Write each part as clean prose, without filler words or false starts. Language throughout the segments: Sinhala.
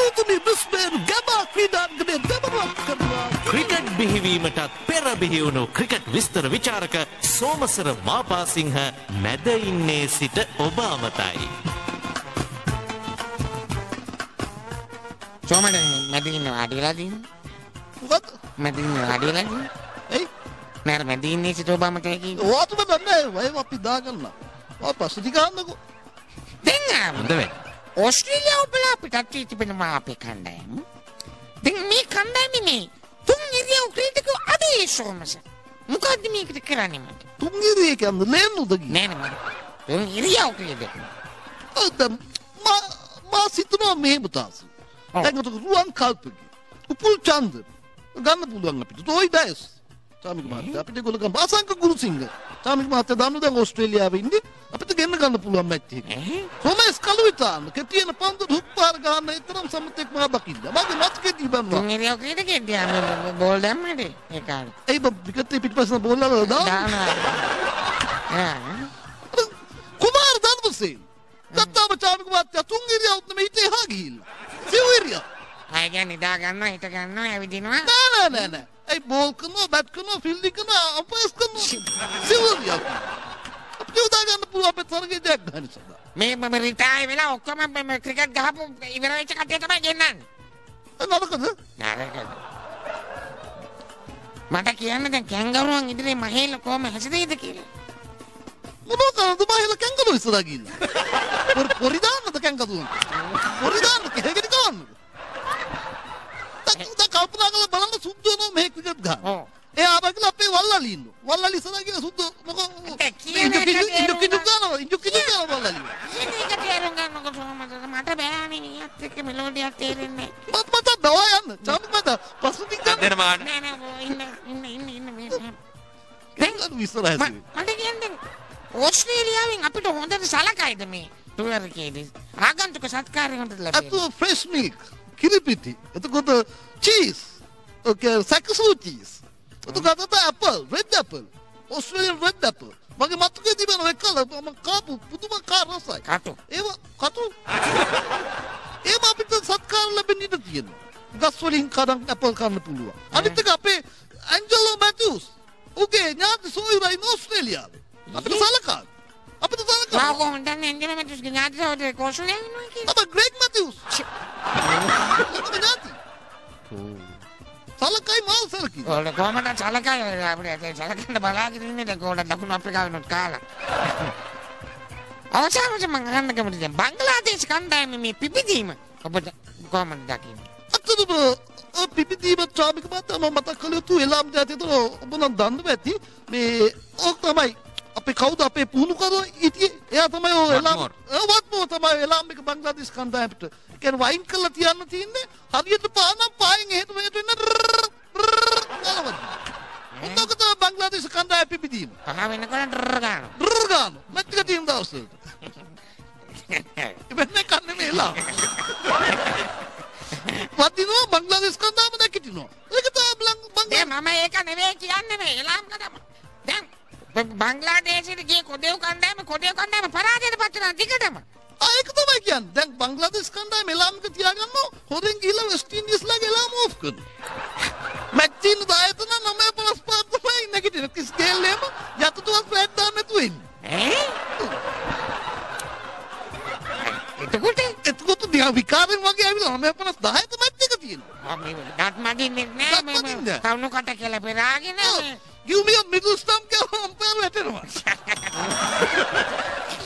අතුතුනි බ්‍රිස්බේන් ගබා ක්‍රීඩාංගණයේ දමනක් කරනවා. ක්‍රිකට් බිහිවීමටත් පෙර බිහිවුණු ක්‍රිකට් විස්තර විචාරක සෝමසර මාපාසිංහ මැද ඉන්නේ සිට ඔබ අමතයි. සෝමන මැද ඉන්න වාඩි වෙලා තියෙනවා. මොකද? මැද ඉන්න වාඩි වෙලා තියෙනවා. එයි නෑ මැද ඉන්නේ සිට ඔබ අමතයි කියන්නේ. ඔයාට දන්නේ නැහැ අපි දාගන්න. ඔය පස්සේ ගන්නකො. දැන් හොඳ වෙයි. ඕස්ට්‍රේලියාව බලා පිටත් වී තිබෙනවා අපේ කණ්ඩායම. දැන් මේ කණ්ඩායමේ මේ තුන් ඉරියව් ක්‍රීඩකයෝ අඩුයි සෝමස. මොකද්ද මේකට කරන්නේ මට? තුන් ඉරියව් කියන්නේ ලේනුද ගියේ? නෑ නෑ මට. තුන් ඉරියව් ක්‍රීඩකයෝ. ඔතන මා සිතනවා මෙහෙම තාසු. දැන් උට රුවන් කල්පගේ. උපුල් චන්ද ගන්න පුළුවන් අපිට. ඔයි ඩයස්. තාමික මහත්තයා අපිට ඒගොල්ලෝ ගන්න අසංක ගුරුසිංහ. තාමික මහත්තයා දන්නු දැන් ඕස්ට්‍රේලියාවේ ඉන්නේ අපිට ගෙන්න ගන්න පුළුවන් මැච් එක. කොමස් කලුවිතාන කෙටියන පන්දු දුප්පාර ගන්න තරම් සමතෙක් මා දකින්න. මගේ මතකෙදී බම්වා. තුන් ඉරියව් ක්‍රීඩකයෝ දිහා බෝල් දැම්මද ඒ කාලේ. ඒ විකටේ පිටපස්සෙන් බෝල් වල දානවා. කුමාර ධර්මසේන. දත්තාම තාමික මහත්තයා තුන් ඉරියව්ත් නෙමෙයි හිටේ හා ගිහිල්ලා. සිව් ඉරියව්. අය කියන්නේ නිදා ගන්නවා හිට ගන්නවා ඇවිදිනවා. නෑ. ඒ බෝල් කරනවා බැට් කරනවා ෆීල්ඩින් කරනවා අම්පයර්ස් කරනවා. සිව් ඉරියව්. යෝදා ගන්න පුළුවන් අපේ තරගේ දෙයක් ගන්න සදා. මේ මම රිටයර් වෙලා ඔක්කොම ක්‍රිකට් ගහපු ඉවර වෙච්ච කට්ටිය තමයි ගෙන්නන්නේ. නරකද? නරකද. මට කියන්න දැන් කැංගරුවන් ඉදිරියේ මහේල කොහම හැසිරෙයිද කියලා. මොනවා කරද මහේල කැංගරු ඉස්සරහා ගිහින්. පොරි දාන්නද කැංගරුවන්? පොරි දාන්න කෙහෙකට ගවන්නද? තක් කල්පනා කරලා බලන්න සුද්ධෝනෝ මේ ක්‍රිකට් ගහන. ඔව්. ඒ ආබකල අපේ වල්ලාලි ඉන්නෝ. වල්ලාලි ඉස්සරහා ගිහින් සුද්ධ මොකෝ ඉන්ජු කිඩු වල්ලාලි. මේක තේරුම් ගන්නකොට මට බෑනේ ඊයත් එක්ක මෙලෝඩියක් තේරෙන්නේ නැහැ. මට බව යන්න. චාමි මට පසුතින් ගන්න. දෙන්න මාන්න. නෑ ඉන්න මේ කැංගරු ඉස්සරහා මට කියන්නේ ඕස්ට්‍රේලියාවෙන් අපිට හොඳට සලකයිද මේ ටුවර් එකේදී ආගන්තුක සත්කාරය හොඳට ලැබෙන්නේ. අතු ෆ්‍රෙෂ් මිල්ක් කිරිපිටි. එතකොට චීස්. ඕකේ සැකසු චීස්. එතකොට Apple red Apple. Australian red Apple. මගේ මතකයේ තිබෙන එකල මම කාපු පුදුමාකාර රසයි. කටු. ඒව කටු. ඒව අපිට සත්කාර ලැබෙන්න ඉඩ තියෙනවා. ගස් වලින් කඩන් ඇපල් කන්න පුළුවන්. අනිත් එක අපේ ඇන්ජලෝ මැතිව්ස්. උගේ ඥාති සොයුරා ඉන්න ඕස්ට්‍රේලියාවේ. අපිට සලකා. මම කොහොමද දන්නේ ඇන්ජලෝ මැතිව්ස් ගේ ඥාති සහෝදරයෙක් ඕස්ට්‍රේලියාවේ ඉන්නවා කියලා? අපේ ග්‍රෙග් මැතිව්ස්. සලකයි මාල් සලකයි. ඔල කොහමද සලකයි අපිට සලකන්න බලාගෙන ඉන්නේ දැන් කොහොමද දකුණු අප්‍රිකාවෙනුත් කාලා. අවසානයේ මම අහන්න කැමතියි දැන් බංග්ලාදේශ කණ්ඩායමේ මේ පිපිදීම ඔබ කොහොමද දකින්නේ? අතටම පිපිදීම ට්‍රාෆික් මත මම මතක් කළ යුතු එලාම් ජාතියතර ඔබ නම් දන්නව ඇති මේ ඕක තමයි අපේ කවුද අපේ පුහුණු කරෝ ඉතියේ එයා තමයි ඔය එලාම් වත්මෝ තමයි එලාම් එක බංග්ලාදේශ කණ්ඩායමට කියන්නේ වයින් කරලා තියන්න තියෙන්නේ හරියට පානම් පායෙන් එහෙට මෙහෙට වෙන්න ගලවන්න. උන්දක තමයි බංග්ලාදේශ කණ්ඩායම පිපිදීම. පහ වෙනකොට ඩර් ගන්න. මැච් එක ටීම් දවසට. ඉබ්බනේ කන්නේ මේ එලාම්. වදිනවා බංග්ලාදේශ කණ්ඩායම නැගිටිනවා. ඒක තමයි මම ඒක නෙවෙයි කියන්නේ මේ එලාම් කඩම. දැන් බංග්ලාදේශයේ ගිය කොඩේව් කණ්ඩායම පරාජයට පත් වෙනවා දිගටම. ඒක තමයි කියන්නේ. දැන් බංග්ලාදේශ කණ්ඩායම එලාම්ක තියාගන්නවා හොරෙන් ගිහලා වෙස්ට් ඉන්ඩීස්ලාගේ එලාම ඕෆ් කරනවා. මැච් තින 10 තුන 9:55 තමයි නැගිටින ස්කේල් එකම යතුතුවක් ෆ්ලැට් දාන්න නැතුව ඉන්නේ. එතකොට දිහා විකාරෙන් වගේ ඇවිල්ලා 9:50 මැච් එක තියෙනවා. ඩට් මදින්නේ නෑ මේ කවුණු කට කියලා පෙරාගෙන give me a middle stump කියලා අම්පයර් වැටෙනවා.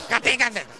කටේ ගන්න.